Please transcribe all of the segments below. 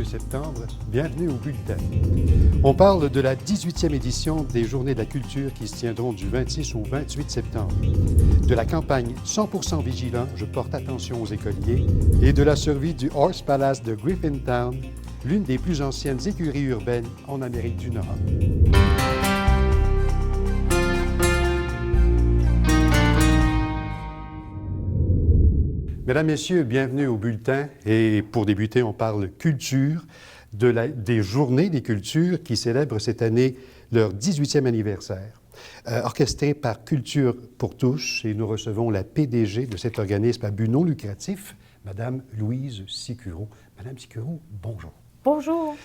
22 septembre, bienvenue au Bulletin. On parle de la 18e édition des Journées de la culture qui se tiendront du 26 au 28 septembre, de la campagne 100% vigilant, je porte attention aux écoliers, et de la survie du Horse Palace de Griffintown, l'une des plus anciennes écuries urbaines en Amérique du Nord. Mesdames, Messieurs, bienvenue au Bulletin. Et pour débuter, on parle culture, des Journées des cultures qui célèbrent cette année leur 18e anniversaire. Orchestré par Culture pour tous, et nous recevons la PDG de cet organisme à but non lucratif, Madame Louise Sicuro. Madame Sicuro, bonjour. Bonjour.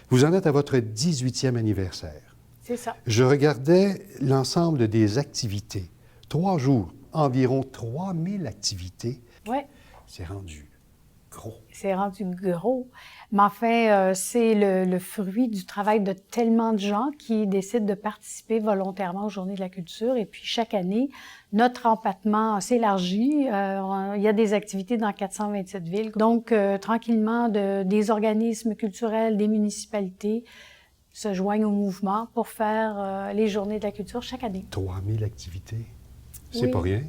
Vous en êtes à votre 18e anniversaire. C'est ça. Je regardais l'ensemble des activités. 3 jours, environ 3000 activités. Oui. C'est rendu gros. C'est rendu gros. Mais enfin, c'est le fruit du travail de tellement de gens qui décident de participer volontairement aux Journées de la culture. Et puis, chaque année, notre empattement s'élargit. Il y a des activités dans 427 villes. Donc, tranquillement, des organismes culturels, des municipalités se joignent au mouvement pour faire les Journées de la culture chaque année. 3000 activités, c'est Oui. Pas rien.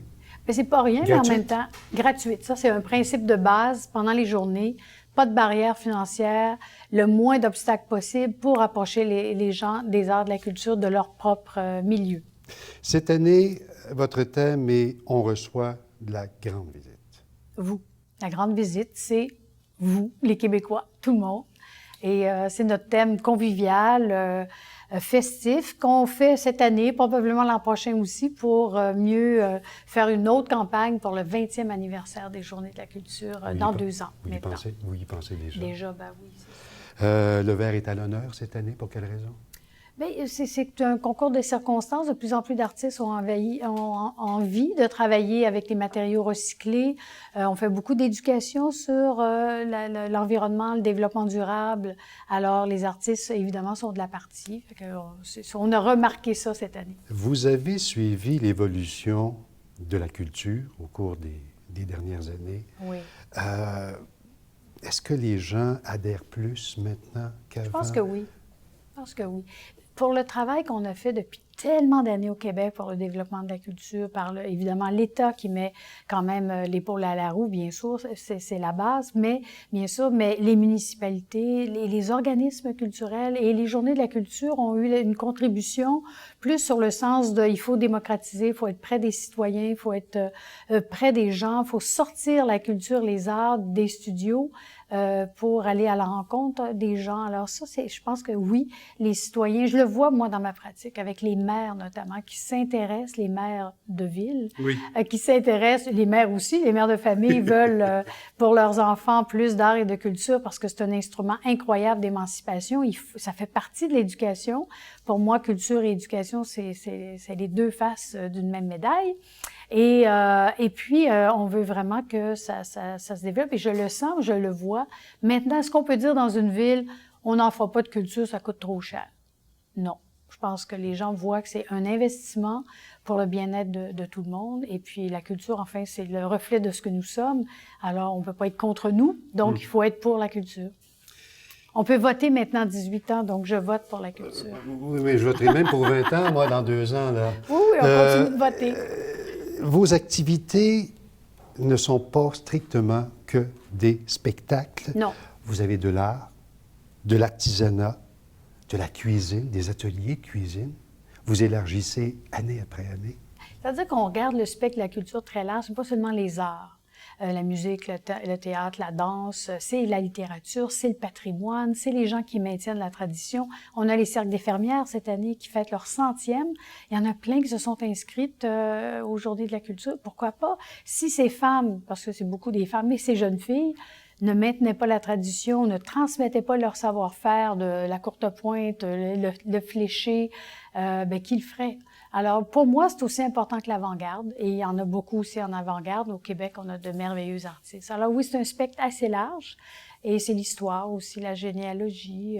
Mais c'est pas rien, Gratuite. mais en même temps, gratuite. Ça, c'est un principe de base pendant les journées. Pas de barrière financière, le moins d'obstacles possible pour approcher les gens des arts de la culture de leur propre milieu. Cette année, votre thème est « On reçoit de la grande visite ». Vous. La grande visite, c'est vous, les Québécois, tout le monde. Et c'est notre thème convivial, festif, qu'on fait cette année, probablement l'an prochain aussi, pour mieux faire une autre campagne pour le 20e anniversaire des Journées de la culture dans 2 ans. Vous y pensez déjà? Déjà, ben oui, c'est ça. Le verre est à l'honneur cette année, pour quelle raison? Bien, c'est un concours de circonstances. De plus en plus d'artistes ont envie de travailler avec les matériaux recyclés. On fait beaucoup d'éducation sur l'environnement, le développement durable. Alors, les artistes, évidemment, sont de la partie. Fait que, on a remarqué ça cette année. Vous avez suivi l'évolution de la culture au cours des dernières années. Oui. Est-ce que les gens adhèrent plus maintenant qu'avant? Je pense que oui. Je pense que oui. Pour le travail qu'on a fait depuis tellement d'années au Québec pour le développement de la culture, évidemment l'État qui met quand même l'épaule à la roue, bien sûr, c'est la base, mais bien sûr, mais les municipalités, les organismes culturels et les Journées de la culture ont eu une contribution plus sur le sens de il faut démocratiser, il faut être près des citoyens, il faut être près des gens, il faut sortir la culture, les arts des studios pour aller à la rencontre des gens. Alors ça, je pense que oui, les citoyens, je le vois moi dans ma pratique avec les maires notamment, qui s'intéressent, les maires de ville, oui. Qui s'intéressent, les maires aussi, les mères de famille veulent pour leurs enfants plus d'art et de culture parce que c'est un instrument incroyable d'émancipation. Ça fait partie de l'éducation. Pour moi, culture et éducation, c'est les 2 faces d'une même médaille. Et puis, on veut vraiment que ça se développe. Et je le sens, je le vois. Maintenant, est-ce qu'on peut dire dans une ville, on n'en fera pas de culture, ça coûte trop cher? Non. Je pense que les gens voient que c'est un investissement pour le bien-être de tout le monde. Et puis, la culture, enfin, c'est le reflet de ce que nous sommes. Alors, on ne peut pas être contre nous, donc il faut être pour la culture. On peut voter maintenant à 18 ans, donc je vote pour la culture. Oui, mais je voterai même pour 20 ans, moi, dans 2 ans. Là. Oui, on continue de voter. Vos activités ne sont pas strictement que des spectacles. Non. Vous avez de l'art, de l'artisanat, de la cuisine, des ateliers de cuisine. Vous élargissez année après année. C'est-à-dire qu'on regarde le spectre de la culture très large, c'est pas seulement les arts. La musique, le théâtre, la danse, c'est la littérature, c'est le patrimoine, c'est les gens qui maintiennent la tradition. On a les cercles des fermières cette année qui fêtent leur 100e. Il y en a plein qui se sont inscrites aux Journées de la culture. Pourquoi pas? Si ces femmes, parce que c'est beaucoup des femmes, mais ces jeunes filles, ne maintenaient pas la tradition, ne transmettaient pas leur savoir-faire de la courte pointe, le fléché, qui le ferait? Alors, pour moi, c'est aussi important que l'avant-garde, et il y en a beaucoup aussi en avant-garde. Au Québec, on a de merveilleux artistes. Alors oui, c'est un spectre assez large, et c'est l'histoire aussi, la généalogie,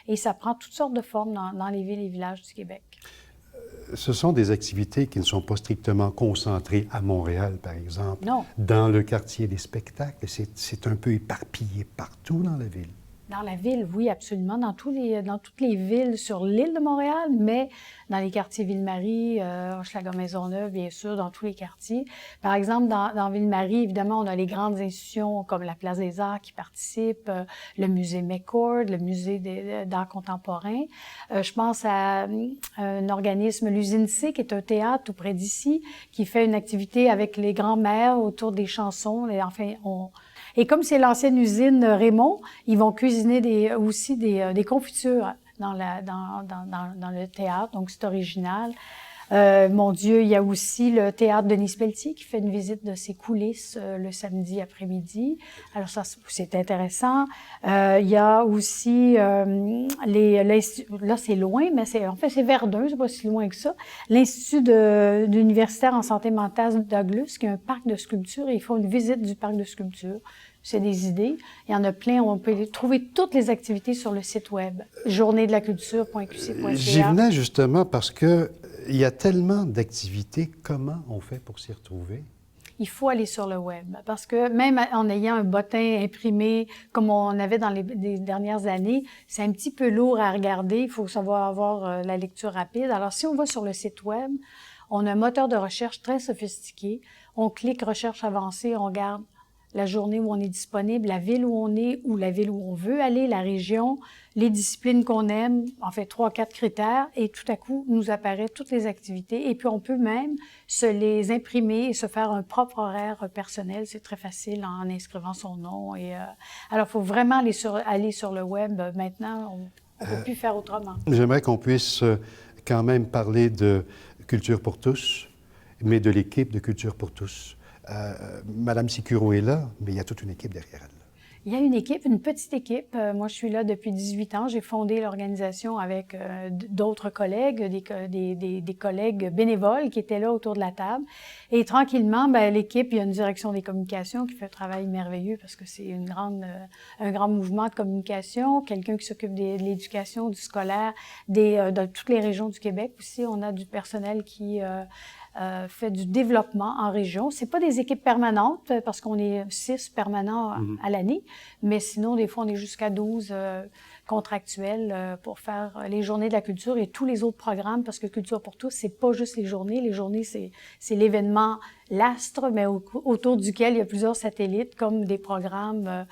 et ça prend toutes sortes de formes dans les villes et villages du Québec. Ce sont des activités qui ne sont pas strictement concentrées à Montréal, par exemple. Non. Dans le quartier des spectacles, c'est un peu éparpillé partout dans la ville. Dans la ville, oui, absolument. Dans toutes les villes sur l'île de Montréal, mais dans les quartiers Ville-Marie, Hochelaga-Maisonneuve, bien sûr, dans tous les quartiers. Par exemple, dans Ville-Marie, évidemment, on a les grandes institutions comme la Place des Arts qui participent, le musée McCord, le musée d'art contemporain. Je pense à un organisme, l'Usine C, qui est un théâtre tout près d'ici, qui fait une activité avec les grands-mères autour des chansons. Et comme c'est l'ancienne usine Raymond, ils vont cuisiner aussi des confitures dans le théâtre, donc c'est original. Mon Dieu, il y a aussi le théâtre Denis Pelletier qui fait une visite de ses coulisses le samedi après-midi. Alors ça, c'est intéressant. Il y a aussi là c'est loin, mais c'est Verdun, c'est pas si loin que ça. L'Institut universitaire en santé mentale Douglas, qui est un parc de sculpture, et ils font une visite du parc de sculpture. C'est des idées. Il y en a plein. On peut trouver toutes les activités sur le site web, journéedelaculture.qc.ca. J'y venais justement parce que il y a tellement d'activités. Comment on fait pour s'y retrouver? Il faut aller sur le web parce que même en ayant un bottin imprimé comme on avait dans les dernières années, c'est un petit peu lourd à regarder. Il faut savoir avoir la lecture rapide. Alors, si on va sur le site web, on a un moteur de recherche très sophistiqué. On clique « Recherche avancée », on regarde la journée où on est disponible, la ville où on est ou la ville où on veut aller, la région, les disciplines qu'on aime, en fait 3-4 critères, et tout à coup, nous apparaît toutes les activités. Et puis, on peut même se les imprimer et se faire un propre horaire personnel. C'est très facile en inscrivant son nom. Alors, il faut vraiment aller sur le web. Maintenant, on ne peut plus faire autrement. J'aimerais qu'on puisse quand même parler de Culture pour tous, mais de l'équipe de Culture pour tous. Madame Sicuro est là, mais il y a toute une équipe derrière elle. Il y a une équipe, une petite équipe. Moi, je suis là depuis 18 ans. J'ai fondé l'organisation avec d'autres collègues, des collègues bénévoles qui étaient là autour de la table. Et tranquillement, l'équipe, il y a une direction des communications qui fait un travail merveilleux parce que c'est un grand mouvement de communication. Quelqu'un qui s'occupe de l'éducation, du scolaire, de toutes les régions du Québec aussi. On a du personnel qui fait du développement en région. C'est pas des équipes permanentes parce qu'on est 6 permanents à l'année, mais sinon, des fois, on est jusqu'à 12 contractuels pour faire les Journées de la culture et tous les autres programmes parce que Culture pour tous, c'est pas juste les journées. Les journées, c'est l'événement l'astre, mais autour duquel il y a plusieurs satellites comme des programmes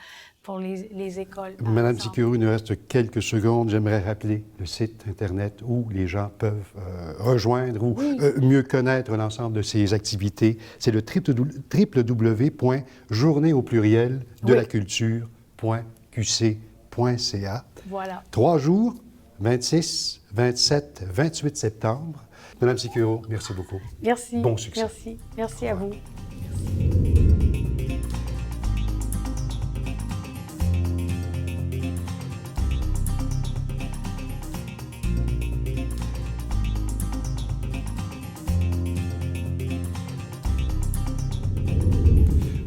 pour les écoles. Madame Sicuro, il nous reste quelques secondes. J'aimerais rappeler le site Internet où les gens peuvent rejoindre ou mieux connaître l'ensemble de ces activités. C'est le www.journée au pluriel de la culture.qc.ca. Voilà. 3 jours, 26, 27, 28 septembre. Madame Sicuro, merci beaucoup. Merci. Bon succès. Merci. Merci à vous. Merci.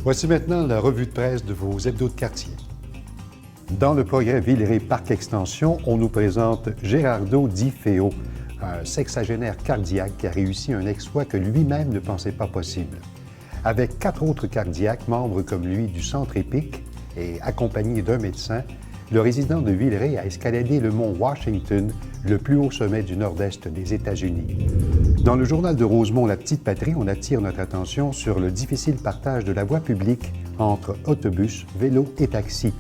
Voici maintenant la revue de presse de vos hebdos de quartier. Dans le progrès Villeray Parc Extension, on nous présente Gérardo Di Feo, un sexagénaire cardiaque qui a réussi un exploit que lui-même ne pensait pas possible. Avec 4 autres cardiaques, membres comme lui du Centre épique et accompagné d'un médecin, le résident de Villeray a escaladé le mont Washington, le plus haut sommet du nord-est des États-Unis. Dans le journal de Rosemont, La Petite Patrie, on attire notre attention sur le difficile partage de la voie publique entre autobus, vélos et taxis.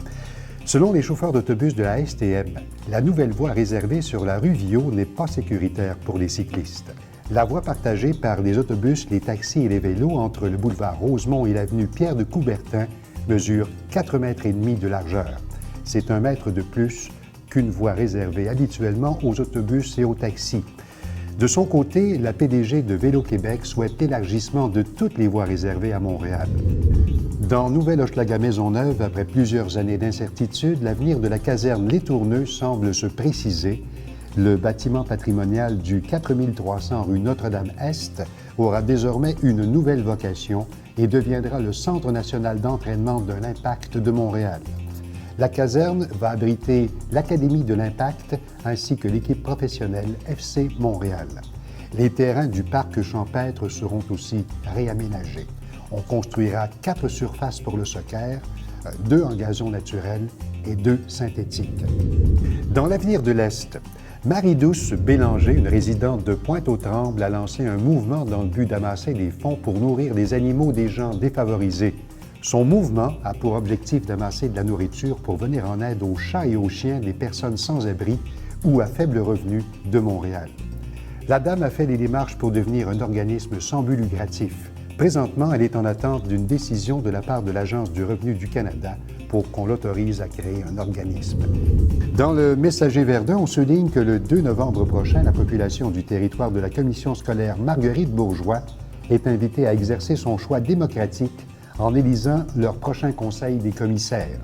Selon les chauffeurs d'autobus de la STM, la nouvelle voie réservée sur la rue Viau n'est pas sécuritaire pour les cyclistes. La voie partagée par les autobus, les taxis et les vélos entre le boulevard Rosemont et l'avenue Pierre de Coubertin mesure 4,5 mètres de largeur. C'est 1 mètre de plus qu'une voie réservée habituellement aux autobus et aux taxis. De son côté, la PDG de Vélo Québec souhaite l'élargissement de toutes les voies réservées à Montréal. Dans Nouvelle-Hochelaga-Maisonneuve, après plusieurs années d'incertitude, l'avenir de la caserne Les Tourneux semble se préciser. Le bâtiment patrimonial du 4300 rue Notre-Dame-Est aura désormais une nouvelle vocation et deviendra le Centre national d'entraînement de l'Impact de Montréal. La caserne va abriter l'Académie de l'Impact ainsi que l'équipe professionnelle FC Montréal. Les terrains du parc champêtre seront aussi réaménagés. On construira 4 surfaces pour le soccer, 2 en gazon naturel et 2 synthétiques. Dans l'avenir de l'Est, Marie-Douce Bélanger, une résidente de Pointe-aux-Trembles, a lancé un mouvement dans le but d'amasser des fonds pour nourrir les animaux des gens défavorisés. Son mouvement a pour objectif d'amasser de la nourriture pour venir en aide aux chats et aux chiens des personnes sans abri ou à faible revenu de Montréal. La dame a fait des démarches pour devenir un organisme sans but lucratif. Présentement, elle est en attente d'une décision de la part de l'Agence du revenu du Canada pour qu'on l'autorise à créer un organisme. Dans le Messager Verdun, on souligne que le 2 novembre prochain, la population du territoire de la commission scolaire Marguerite Bourgeois est invitée à exercer son choix démocratique en élisant leur prochain conseil des commissaires.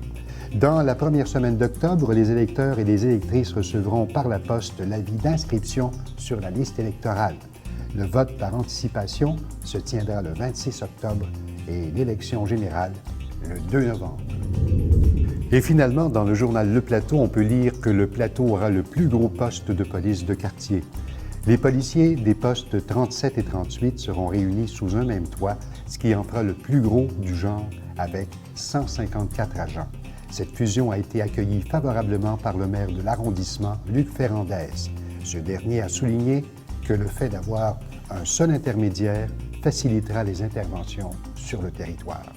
Dans la première semaine d'octobre, les électeurs et les électrices recevront par la poste l'avis d'inscription sur la liste électorale. Le vote par anticipation se tiendra le 26 octobre et l'élection générale le 2 novembre. Et finalement, dans le journal Le Plateau, on peut lire que le Plateau aura le plus gros poste de police de quartier. Les policiers des postes 37 et 38 seront réunis sous un même toit, ce qui en fera le plus gros du genre avec 154 agents. Cette fusion a été accueillie favorablement par le maire de l'arrondissement, Luc Ferrandez. Ce dernier a souligné que le fait d'avoir un seul intermédiaire facilitera les interventions sur le territoire.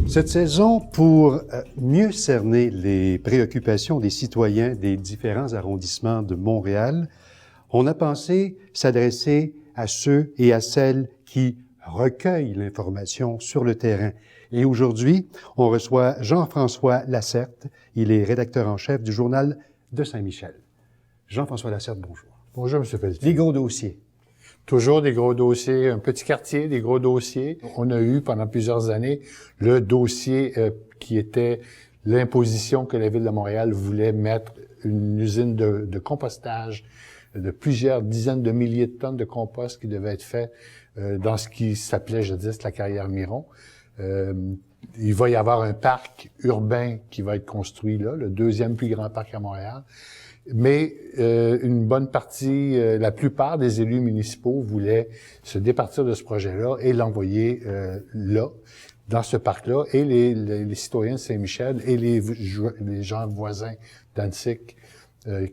Cette saison, pour mieux cerner les préoccupations des citoyens des différents arrondissements de Montréal, on a pensé s'adresser à ceux et à celles qui recueillent l'information sur le terrain. Et aujourd'hui, on reçoit Jean-François Lacerte. Il est rédacteur en chef du Journal de Saint-Michel. Jean-François Lacerte, bonjour. Bonjour, M. Pelletier. Les gros dossiers. Toujours des gros dossiers, un petit quartier, des gros dossiers. On a eu pendant plusieurs années le dossier qui était l'imposition que la Ville de Montréal voulait mettre une usine de compostage de plusieurs dizaines de milliers de tonnes de compost qui devait être fait dans ce qui s'appelait jadis la carrière Miron. Il va y avoir un parc urbain qui va être construit là, le deuxième plus grand parc à Montréal. Mais une bonne partie, la plupart des élus municipaux voulaient se départir de ce projet-là et l'envoyer là, dans ce parc-là. Et les citoyens de Saint-Michel et les gens voisins d'Annecy,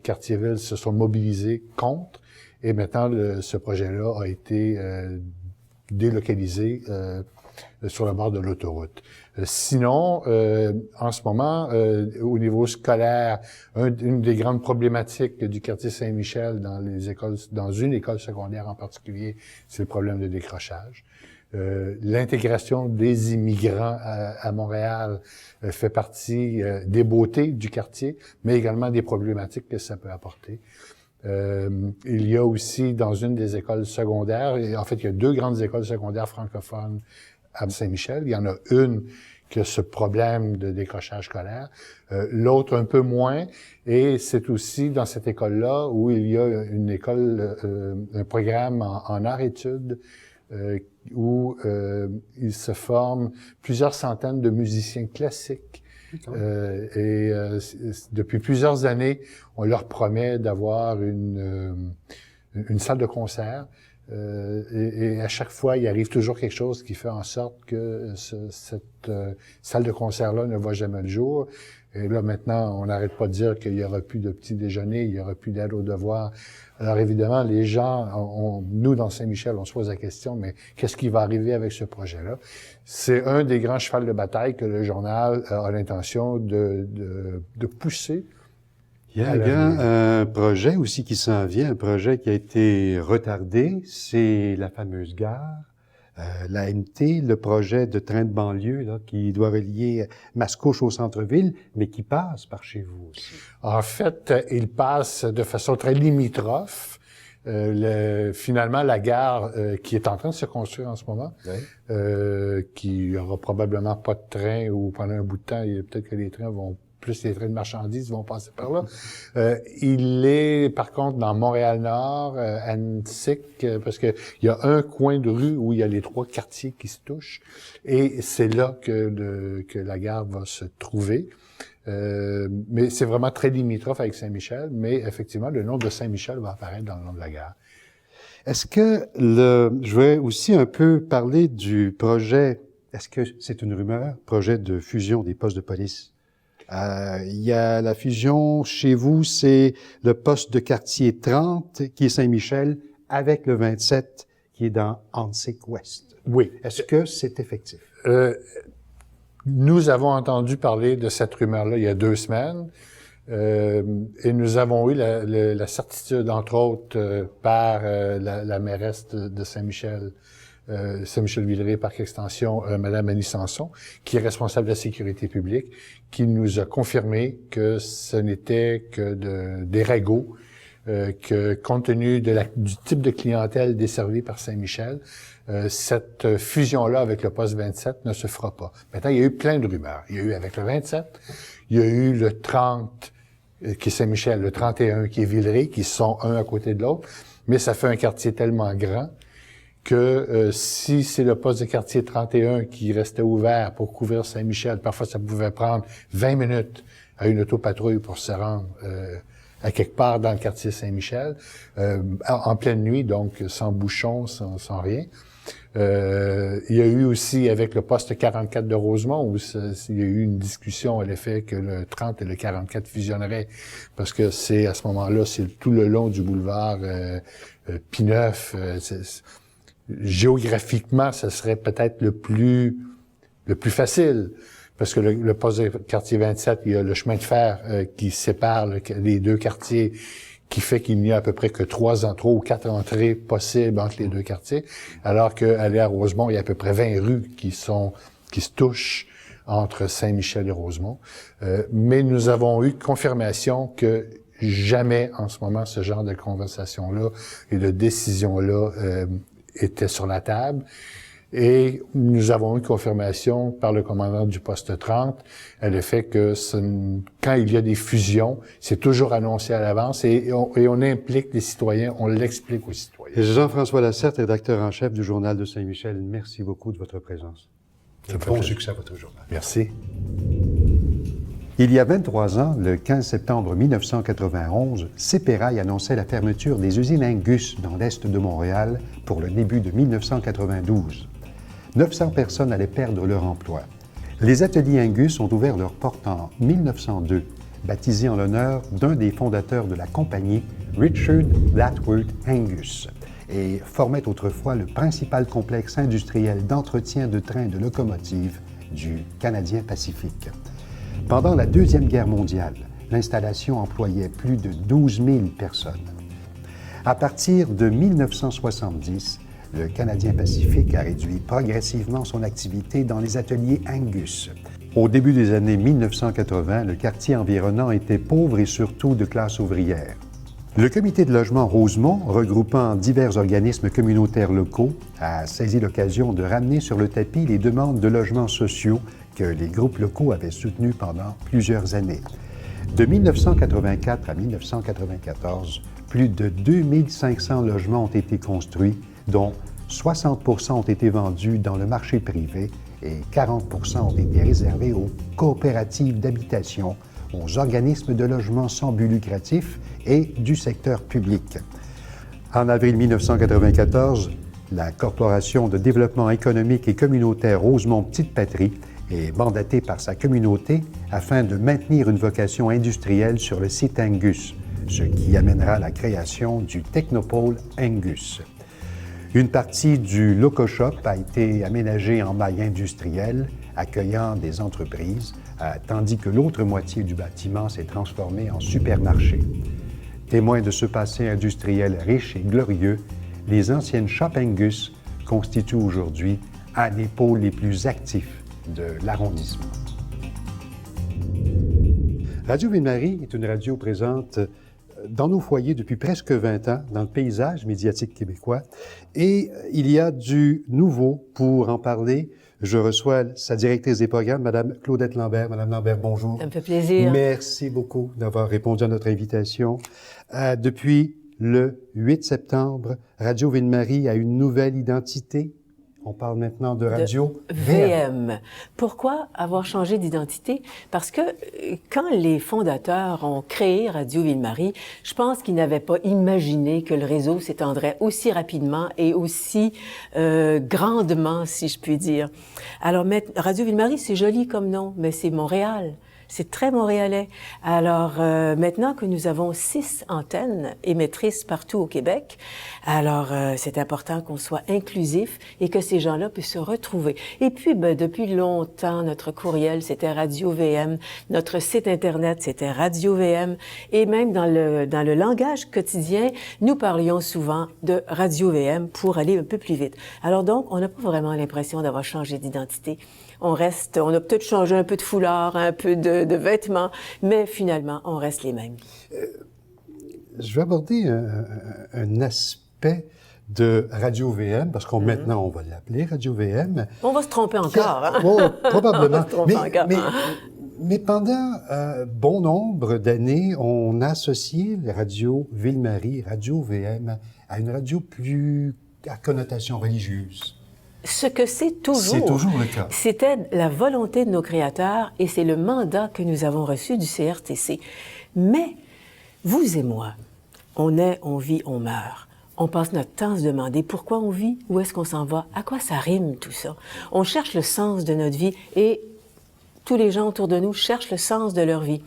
Cartierville, se sont mobilisés contre. Et maintenant, ce projet-là a été délocalisé sur le bord de l'autoroute. Sinon, en ce moment, au niveau scolaire, une des grandes problématiques du quartier Saint-Michel dans les écoles, dans une école secondaire en particulier, c'est le problème de décrochage. L'intégration des immigrants à Montréal fait partie des beautés du quartier, mais également des problématiques que ça peut apporter. Il y a aussi dans une des écoles secondaires, et en fait, il y a deux grandes écoles secondaires francophones à Saint-Michel. Il y en a une qui a ce problème de décrochage scolaire, l'autre un peu moins, et c'est aussi dans cette école-là où il y a une école, un programme en arts-études où il se forment plusieurs centaines de musiciens classiques. Depuis plusieurs années, on leur promet d'avoir une salle de concert. Et à chaque fois, il arrive toujours quelque chose qui fait en sorte que cette salle de concert-là ne voit jamais le jour. Et là, maintenant, on n'arrête pas de dire qu'il y aura plus de petit déjeuner, il y aura plus d'aide aux devoirs. Alors évidemment, les gens, nous dans Saint-Michel, on se pose la question, mais qu'est-ce qui va arriver avec ce projet-là? C'est un des grands chevals de bataille que le journal a l'intention de pousser. Il y a un projet aussi qui s'en vient, un projet qui a été retardé, c'est la fameuse gare, la MT, le projet de train de banlieue là, qui doit relier Mascouche au centre-ville, mais qui passe par chez vous aussi. En fait, il passe de façon très limitrophe. Finalement, la gare qui est en train de se construire en ce moment, oui. Qui aura probablement pas de train ou pendant un bout de temps, peut-être que les trains vont plus les trains de marchandises vont passer par là. Il est, par contre, dans Montréal-Nord, Annecy, parce que il y a un coin de rue où il y a les trois quartiers qui se touchent, et c'est là que la gare va se trouver. Mais c'est vraiment très limitrophe avec Saint-Michel, mais effectivement, le nom de Saint-Michel va apparaître dans le nom de la gare. Est-ce que je vais aussi un peu parler du projet, est-ce que c'est une rumeur, projet de fusion des postes de police Il y a la fusion chez vous, c'est le poste de quartier 30 qui est Saint-Michel avec le 27 qui est dans Hansik Ouest. Oui. Est-ce que c'est effectif? Nous avons entendu parler de cette rumeur-là il y a 2 semaines. Et nous avons eu la certitude, entre autres, par la mairesse de Saint-Michel, Saint-Michel-Villeray, Parc Extension, Madame Annie Sanson, qui est responsable de la sécurité publique, qui nous a confirmé que ce n'était que des ragots, que compte tenu du type de clientèle desservie par Saint-Michel, cette fusion-là avec le poste 27 ne se fera pas. Maintenant, il y a eu plein de rumeurs. Il y a eu avec le 27, il y a eu le 30 qui est Saint-Michel, le 31 qui est Villeray, qui sont un à côté de l'autre, mais ça fait un quartier tellement grand que si c'est le poste de quartier 31 qui restait ouvert pour couvrir Saint-Michel, parfois ça pouvait prendre 20 minutes à une autopatrouille pour se rendre à quelque part dans le quartier Saint-Michel, en pleine nuit, donc sans bouchon, sans rien. Il y a eu aussi avec le poste 44 de Rosemont où il y a eu une discussion à l'effet que le 30 et le 44 fusionneraient parce que c'est à ce moment-là, c'est tout le long du boulevard P9. Géographiquement, ce serait peut-être le plus facile parce que le poste de quartier 27, il y a le chemin de fer qui sépare les 2 quartiers qui fait qu'il n'y a à peu près que 3 ou 4 entrées possibles entre les 2 quartiers, alors qu'aller à Rosemont, il y a à peu près 20 rues qui se touchent entre Saint-Michel et Rosemont. Mais nous avons eu confirmation que jamais en ce moment ce genre de conversation-là et de décision-là était sur la table. Et nous avons eu confirmation par le commandant du poste 30 à l'effet que quand il y a des fusions, c'est toujours annoncé à l'avance et on implique les citoyens, on l'explique aux citoyens. Jean-François Lacerte, rédacteur en chef du Journal de Saint-Michel, merci beaucoup de votre présence. Bon succès à votre journal. Merci. Il y a 23 ans, le 15 septembre 1991, CPRail annonçait la fermeture des usines Angus dans l'est de Montréal pour le début de 1992. 900 personnes allaient perdre leur emploi. Les ateliers Angus ont ouvert leurs portes en 1902, baptisés en l'honneur d'un des fondateurs de la compagnie, Richard Blackwood Angus, et formaient autrefois le principal complexe industriel d'entretien de trains de locomotives du Canadien Pacifique. Pendant la Deuxième Guerre mondiale, l'installation employait plus de 12 000 personnes. À partir de 1970, le Canadien Pacifique a réduit progressivement son activité dans les ateliers Angus. Au début des années 1980, le quartier environnant était pauvre et surtout de classe ouvrière. Le comité de logement Rosemont, regroupant divers organismes communautaires locaux, a saisi l'occasion de ramener sur le tapis les demandes de logements sociaux que les groupes locaux avaient soutenus pendant plusieurs années. De 1984 à 1994, plus de 2500 logements ont été construits, dont 60 % ont été vendus dans le marché privé et 40 % ont été réservés aux coopératives d'habitation, aux organismes de logement sans but lucratif et du secteur public. En avril 1994, la Corporation de développement économique et communautaire Rosemont-Petite-Patrie est mandatée par sa communauté afin de maintenir une vocation industrielle sur le site Angus, ce qui amènera la création du Technopôle Angus. Une partie du Loco-Shop a été aménagée en maille industrielle, accueillant des entreprises, tandis que l'autre moitié du bâtiment s'est transformée en supermarché. Témoins de ce passé industriel riche et glorieux, les anciennes shops Angus constituent aujourd'hui un des pôles les plus actifs de l'arrondissement. Radio Ville-Marie est une radio présente dans nos foyers depuis presque 20 ans, dans le paysage médiatique québécois. Et il y a du nouveau pour en parler. Je reçois sa directrice des programmes, Mme Claudette Lambert. Mme Lambert, bonjour. Ça me fait plaisir. Merci beaucoup d'avoir répondu à notre invitation. Depuis le 8 septembre, Radio Ville-Marie a une nouvelle identité. On parle maintenant de Radio VM. Pourquoi avoir changé d'identité? Parce que quand les fondateurs ont créé Radio Ville-Marie, je pense qu'ils n'avaient pas imaginé que le réseau s'étendrait aussi rapidement et aussi grandement, si je puis dire. Alors, Radio Ville-Marie, c'est joli comme nom, mais c'est Montréal. C'est très montréalais. Alors, maintenant que nous avons 6 antennes émettrices partout au Québec, alors c'est important qu'on soit inclusif et que ces gens-là puissent se retrouver. Et puis, depuis longtemps, notre courriel, c'était Radio-VM. Notre site Internet, c'était Radio-VM. Et même dans le langage quotidien, nous parlions souvent de Radio-VM pour aller un peu plus vite. Alors donc, on n'a pas vraiment l'impression d'avoir changé d'identité. On a peut-être changé un peu de foulard, un peu de vêtements, mais finalement, on reste les mêmes. Je vais aborder un aspect de Radio-VM, parce qu'on maintenant, on va l'appeler Radio-VM. On va se tromper encore, hein? Oh, probablement. On va se tromper encore. Mais pendant bon nombre d'années, on a associé la radio Ville-Marie, Radio-VM, à une radio plus à connotation religieuse. Ce que c'est toujours. C'est toujours le cas. C'était la volonté de nos créateurs et c'est le mandat que nous avons reçu du CRTC. Mais, vous et moi, on naît, on vit, on meurt. On passe notre temps à se demander pourquoi on vit, où est-ce qu'on s'en va, à quoi ça rime tout ça. On cherche le sens de notre vie et tous les gens autour de nous cherchent le sens de leur vie.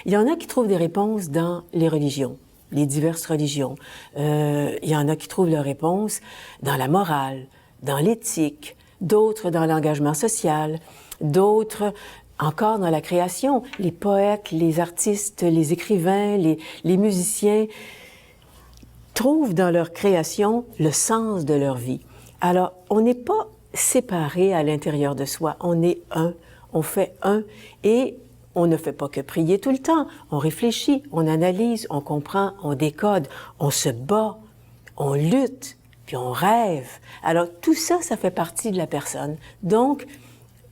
Il y en a qui trouvent des réponses dans les religions, les diverses religions. Il y en a qui trouvent leurs réponses dans la morale, dans l'éthique, d'autres dans l'engagement social, d'autres encore dans la création. Les poètes, les artistes, les écrivains, les musiciens trouvent dans leur création le sens de leur vie. Alors, on n'est pas séparés à l'intérieur de soi, on est un, on fait un, et on ne fait pas que prier tout le temps. On réfléchit, on analyse, on comprend, on décode, on se bat, on lutte, puis on rêve. Alors, tout ça, ça fait partie de la personne. Donc,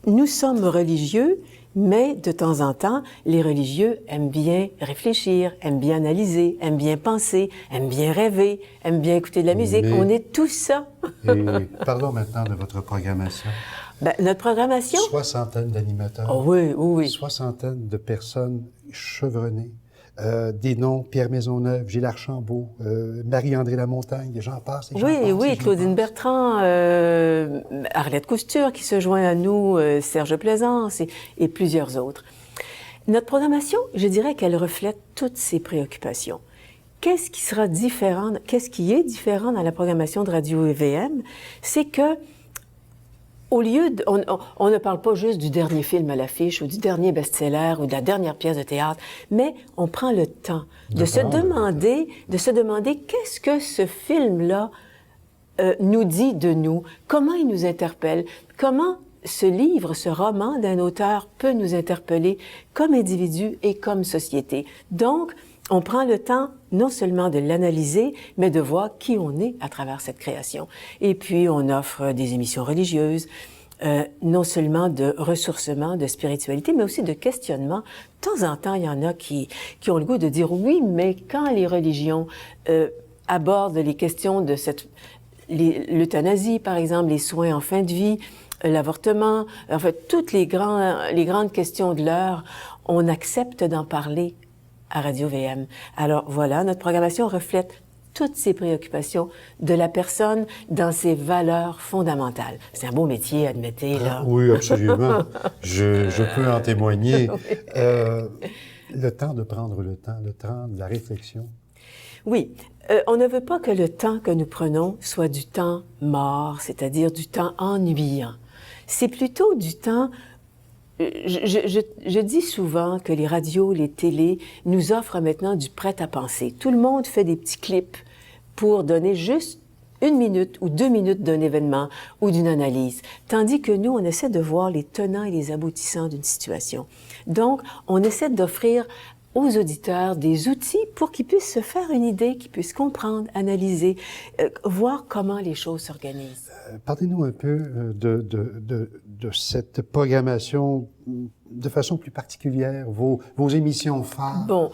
nous sommes religieux, mais de temps en temps, les religieux aiment bien réfléchir, aiment bien analyser, aiment bien penser, aiment bien rêver, aiment bien écouter de la musique. Mais... On est tout ça. Et parlons maintenant de votre programmation. Ben, notre programmation... Soixantaine d'animateurs. Oh oui, oui, oui. Soixantaine de personnes chevronnées. Des noms, Pierre Maisonneuve, Gilles Archambault, Marie-André Lamontagne, des gens passent. Oui, Claudine Bertrand, Arlette Cousture qui se joint à nous, Serge Plaisance et plusieurs autres. Notre programmation, je dirais qu'elle reflète toutes ces préoccupations. Qu'est-ce qui sera différent, qu'est-ce qui est différent dans la programmation de Radio-VM? C'est que au lieu de, on ne parle pas juste du dernier film à l'affiche ou du dernier best-seller ou de la dernière pièce de théâtre, mais on prend le temps de se demander qu'est-ce que ce film-là nous dit de nous, comment il nous interpelle, comment ce livre, ce roman d'un auteur peut nous interpeller comme individu et comme société. Donc, on prend le temps non seulement de l'analyser, mais de voir qui on est à travers cette création. Et puis, on offre des émissions religieuses, non seulement de ressourcement, de spiritualité, mais aussi de questionnement. De temps en temps, il y en a qui ont le goût de dire « oui, mais quand les religions abordent les questions de l'euthanasie, par exemple, les soins en fin de vie, l'avortement, en fait, toutes les grandes questions de l'heure, on accepte d'en parler à Radio-VM. Alors voilà, notre programmation reflète toutes ces préoccupations de la personne dans ses valeurs fondamentales. C'est un beau métier, admettez, là. Oui, absolument. Je peux en témoigner. Oui. Le temps de prendre le temps de la réflexion. Oui. On ne veut pas que le temps que nous prenons soit du temps mort, c'est-à-dire du temps ennuyant. C'est plutôt du temps... Je dis souvent que les radios, les télés nous offrent maintenant du prêt-à-penser. Tout le monde fait des petits clips pour donner juste 1 minute ou 2 minutes d'un événement ou d'une analyse, tandis que nous, on essaie de voir les tenants et les aboutissants d'une situation. Donc, on essaie d'offrir aux auditeurs des outils pour qu'ils puissent se faire une idée, qu'ils puissent comprendre, analyser, voir comment les choses s'organisent. Parlez-nous un peu de cette programmation de façon plus particulière, vos émissions phares. Bon,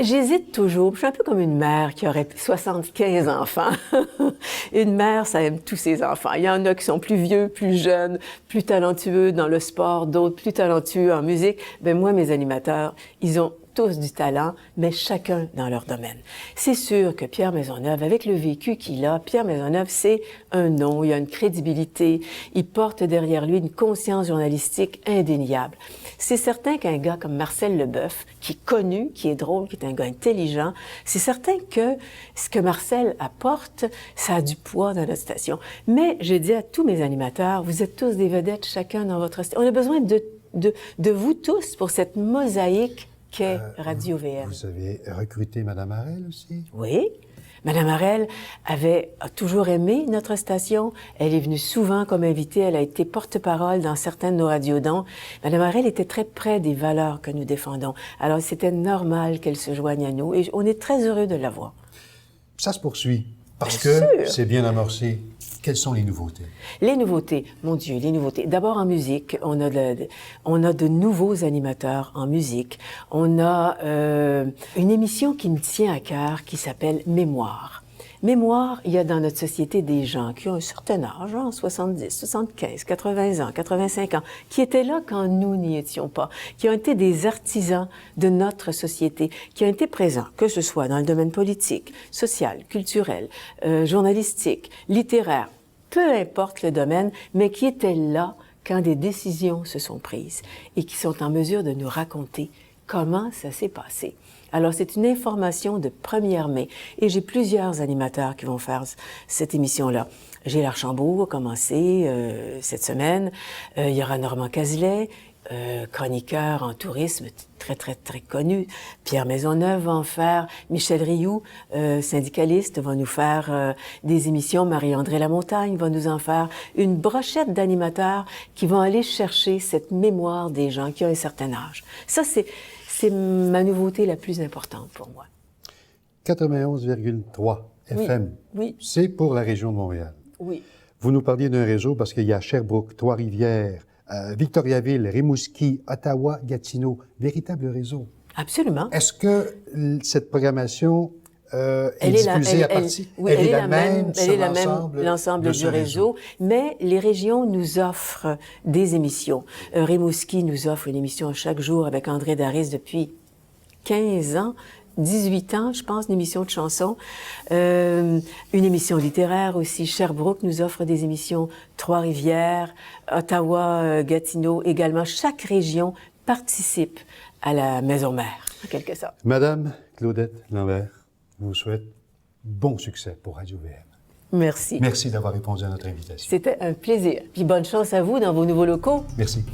j'hésite toujours. Je suis un peu comme une mère qui aurait 75 enfants. Une mère, ça aime tous ses enfants. Il y en a qui sont plus vieux, plus jeunes, plus talentueux dans le sport, d'autres plus talentueux en musique. Ben moi, mes animateurs, ils ont tous du talent, mais chacun dans leur domaine. C'est sûr que Pierre Maisonneuve, avec le vécu qu'il a, Pierre Maisonneuve, c'est un nom, il a une crédibilité, il porte derrière lui une conscience journalistique indéniable. C'est certain qu'un gars comme Marcel Leboeuf, qui est connu, qui est drôle, qui est un gars intelligent, c'est certain que ce que Marcel apporte, ça a du poids dans notre station. Mais je dis à tous mes animateurs, vous êtes tous des vedettes, chacun dans votre station. On a besoin de vous tous pour cette mosaïque qu'est Radio VM. Vous avez recruté Mme Harel aussi? Oui. Madame Harel a toujours aimé notre station. Elle est venue souvent comme invitée. Elle a été porte-parole dans certains de nos radiodons. Madame Harel était très près des valeurs que nous défendons. Alors, c'était normal qu'elle se joigne à nous et on est très heureux de la voir. Ça se poursuit parce Bien que sûr. c'est bien amorcé. Quelles sont les nouveautés? Les nouveautés, mon Dieu, les nouveautés. D'abord en musique, on a de nouveaux animateurs en musique. On a une émission qui me tient à cœur qui s'appelle Mémoire. Mémoire, il y a dans notre société des gens qui ont un certain âge, genre 70, 75, 80 ans, 85 ans, qui étaient là quand nous n'y étions pas, qui ont été des artisans de notre société, qui ont été présents, que ce soit dans le domaine politique, social, culturel, journalistique, littéraire, peu importe le domaine, mais qui étaient là quand des décisions se sont prises et qui sont en mesure de nous raconter comment ça s'est passé. Alors, c'est une information de première main. Et j'ai plusieurs animateurs qui vont faire cette émission-là. Gilles Archambault a commencé cette semaine. Il y aura Normand Cazelet, chroniqueur en tourisme, très, très, très connu. Pierre Maisonneuve va en faire. Michel Rioux, syndicaliste, va nous faire des émissions. Marie-André Lamontagne va nous en faire. Une brochette d'animateurs qui vont aller chercher cette mémoire des gens qui ont un certain âge. Ça, c'est ma nouveauté la plus importante pour moi. 91,3 FM. Oui. C'est pour la région de Montréal. Oui. Vous nous parliez d'un réseau parce qu'il y a Sherbrooke, Trois-Rivières, Victoriaville, Rimouski, Ottawa, Gatineau. Véritable réseau. Absolument. Est-ce que cette programmation est diffusée à partir? Oui, elle est la même, elle sur est la même, l'ensemble de du ce réseau. Mais les régions nous offrent des émissions. Rimouski nous offre une émission chaque jour avec André Daris depuis 15 ans. 18 ans, je pense, une émission de chansons. Une émission littéraire aussi. Sherbrooke nous offre des émissions. Trois-Rivières, Ottawa, Gatineau également. Chaque région participe à la maison mère, en quelque sorte. Madame Claudette Lambert, je vous souhaite bon succès pour Radio VM. Merci. Merci d'avoir répondu à notre invitation. C'était un plaisir. Puis bonne chance à vous dans vos nouveaux locaux. Merci.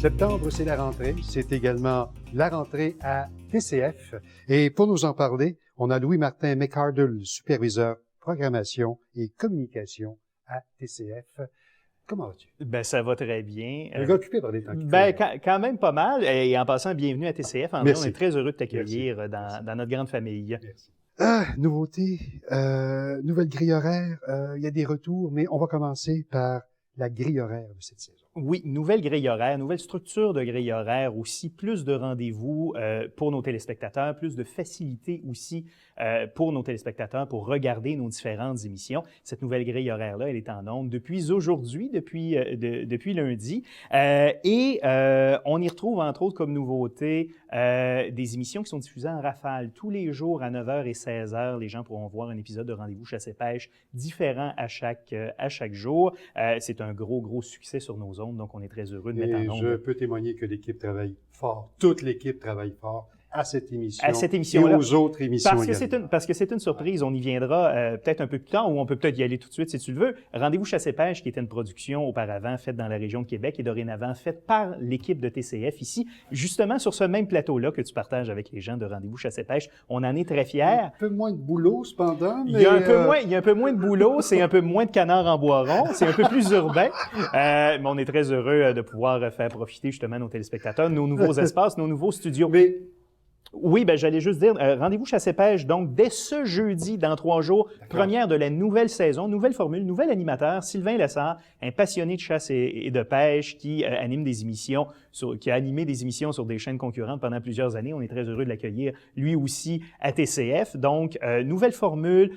Septembre, c'est la rentrée. C'est également la rentrée à TCF. Et pour nous en parler, on a Louis-Martin McArdle, superviseur programmation et communication à TCF. Comment vas-tu? Ben, ça va très bien. Un gars occupé par des temps qui Ben, courent. quand même pas mal. Et en passant, bienvenue à TCF. André, Merci. on est très heureux de t'accueillir dans notre grande famille. Merci. Nouveauté, nouvelle grille horaire. Il y a des retours, mais on va commencer par la grille horaire de cette saison. Oui, nouvelle grille horaire, nouvelle structure de grille horaire aussi, plus de rendez-vous pour nos téléspectateurs, plus de facilité aussi pour nos téléspectateurs pour regarder nos différentes émissions. Cette nouvelle grille horaire-là, elle est en ondes depuis aujourd'hui, depuis lundi. Et on y retrouve, entre autres, comme nouveauté, des émissions qui sont diffusées en rafale. Tous les jours à 9h et 16h, les gens pourront voir un épisode de Rendez-vous Chasse et Pêche différent à chaque jour. C'est un gros succès sur nos ondes, donc on est très heureux de mettre en ondes. Je peux témoigner que l'équipe travaille fort. Toute l'équipe travaille fort à cette émission. À cette émission-là. Et aux autres émissions Parce que c'est une surprise. On y viendra peut-être un peu plus tard, ou on peut peut-être y aller tout de suite si tu le veux. Rendez-vous Chasse et Pêche, qui était une production auparavant faite dans la région de Québec et dorénavant faite par l'équipe de TCF ici, justement sur ce même plateau-là que tu partages avec les gens de Rendez-vous Chasse et Pêche. On en est très fiers. Un peu moins de boulot, cependant. Mais Il y a un peu moins de boulot, c'est un peu moins de canards en bois rond, c'est un peu plus urbain. Mais on est très heureux de pouvoir faire profiter justement nos téléspectateurs, nos nouveaux espaces, nos nouveaux studios. Mais Oui, ben j'allais juste dire, rendez-vous Chasse-et-Pêche, donc dès ce jeudi, dans 3 jours, première de la nouvelle saison, nouvelle formule, nouvel animateur, Sylvain Lessard, un passionné de chasse et de pêche qui anime des émissions, qui a animé des émissions sur des chaînes concurrentes pendant plusieurs années. On est très heureux de l'accueillir, lui aussi, à TCF. Donc, nouvelle formule,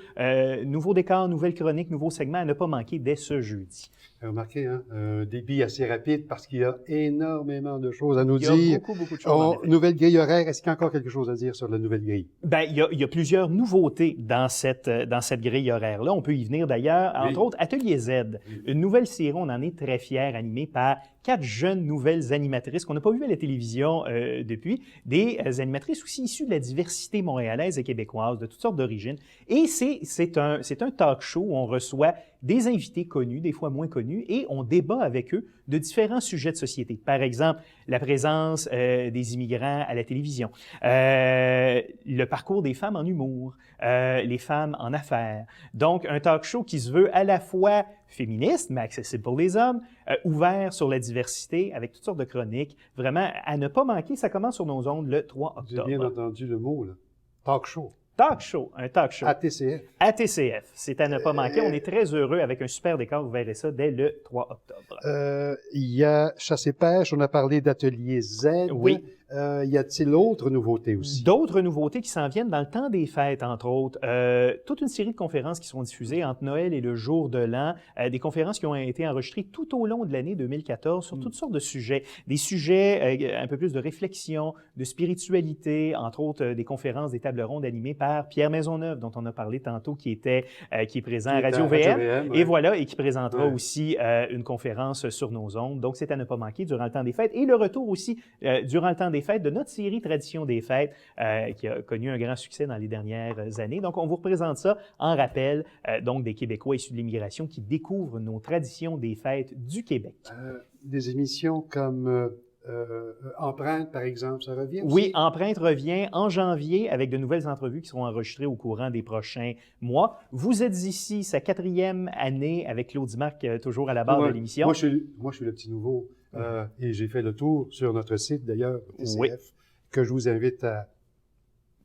nouveau décor, nouvelle chronique, nouveau segment à ne pas manquer dès ce jeudi. Remarquez, hein, un débit assez rapide parce qu'il y a énormément de choses à nous Il y dire. a beaucoup de choses. En effet. Nouvelle grille horaire, est-ce qu'il y a encore quelque chose à dire sur la nouvelle grille? Ben, il y a plusieurs nouveautés dans cette grille horaire-là. On peut y venir d'ailleurs. Entre autres, Atelier Z, une nouvelle série, on en est très fiers, animée par 4 jeunes nouvelles animatrices qu'on n'a pas vues à la télévision depuis, des animatrices aussi issues de la diversité montréalaise et québécoise, de toutes sortes d'origines. Et c'est un talk show où on reçoit des invités connus, des fois moins connus, et on débat avec eux de différents sujets de société. Par exemple, la présence des immigrants à la télévision, le parcours des femmes en humour, les femmes en affaires. Donc, un talk show qui se veut à la fois féministe, mais accessible pour les hommes, ouvert sur la diversité, avec toutes sortes de chroniques. Vraiment, à ne pas manquer, ça commence sur nos ondes le 3 octobre. J'ai bien entendu le mot, là. Talk show. Talk show, un talk show. À TCF. À TCF. C'est à ne pas manquer. On est très heureux avec un super décor. Vous verrez ça dès le 3 octobre. Il y a Chasse et Pêche, on a parlé d'Atelier Z. Oui. Y a-t-il d'autres nouveautés aussi? D'autres nouveautés qui s'en viennent dans le temps des fêtes, entre autres. Toute une série de conférences qui seront diffusées entre Noël et le jour de l'an. Des conférences qui ont été enregistrées tout au long de l'année 2014 sur toutes sortes de sujets. Des sujets un peu plus de réflexion, de spiritualité, entre autres des conférences, des tables rondes animées par Pierre Maisonneuve, dont on a parlé tantôt, qui est présent à Radio VM. Et voilà, et qui présentera aussi une conférence sur nos ondes. Donc, c'est à ne pas manquer durant le temps des fêtes. Et le retour aussi, durant le temps des fêtes, de notre série Tradition des fêtes, qui a connu un grand succès dans les dernières années. Donc, on vous représente ça en rappel, donc des Québécois issus de l'immigration qui découvrent nos traditions des fêtes du Québec. Des émissions comme Empreinte, par exemple, ça revient aussi? Oui, Empreinte revient en janvier avec de nouvelles entrevues qui seront enregistrées au courant des prochains mois. Vous êtes ici, sa 4e année avec Claudie Marc, toujours à la barre de l'émission. Moi, je suis le petit nouveau et j'ai fait le tour sur notre site, d'ailleurs, TCF, que je vous invite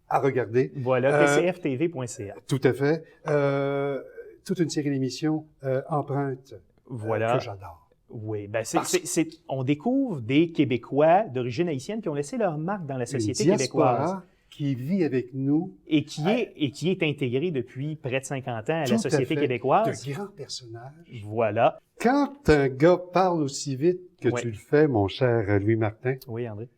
à regarder. Voilà, tcftv.ca. Tout à fait. Toute une série d'émissions Empreinte que j'adore. Oui, ben on découvre des Québécois d'origine haïtienne qui ont laissé leur marque dans la société québécoise. Qui vit avec nous. Et qui est intégré depuis près de 50 ans à la société québécoise. De grands personnages. Voilà. Quand un gars parle aussi vite que tu le fais, mon cher Louis-Martin. Oui, André.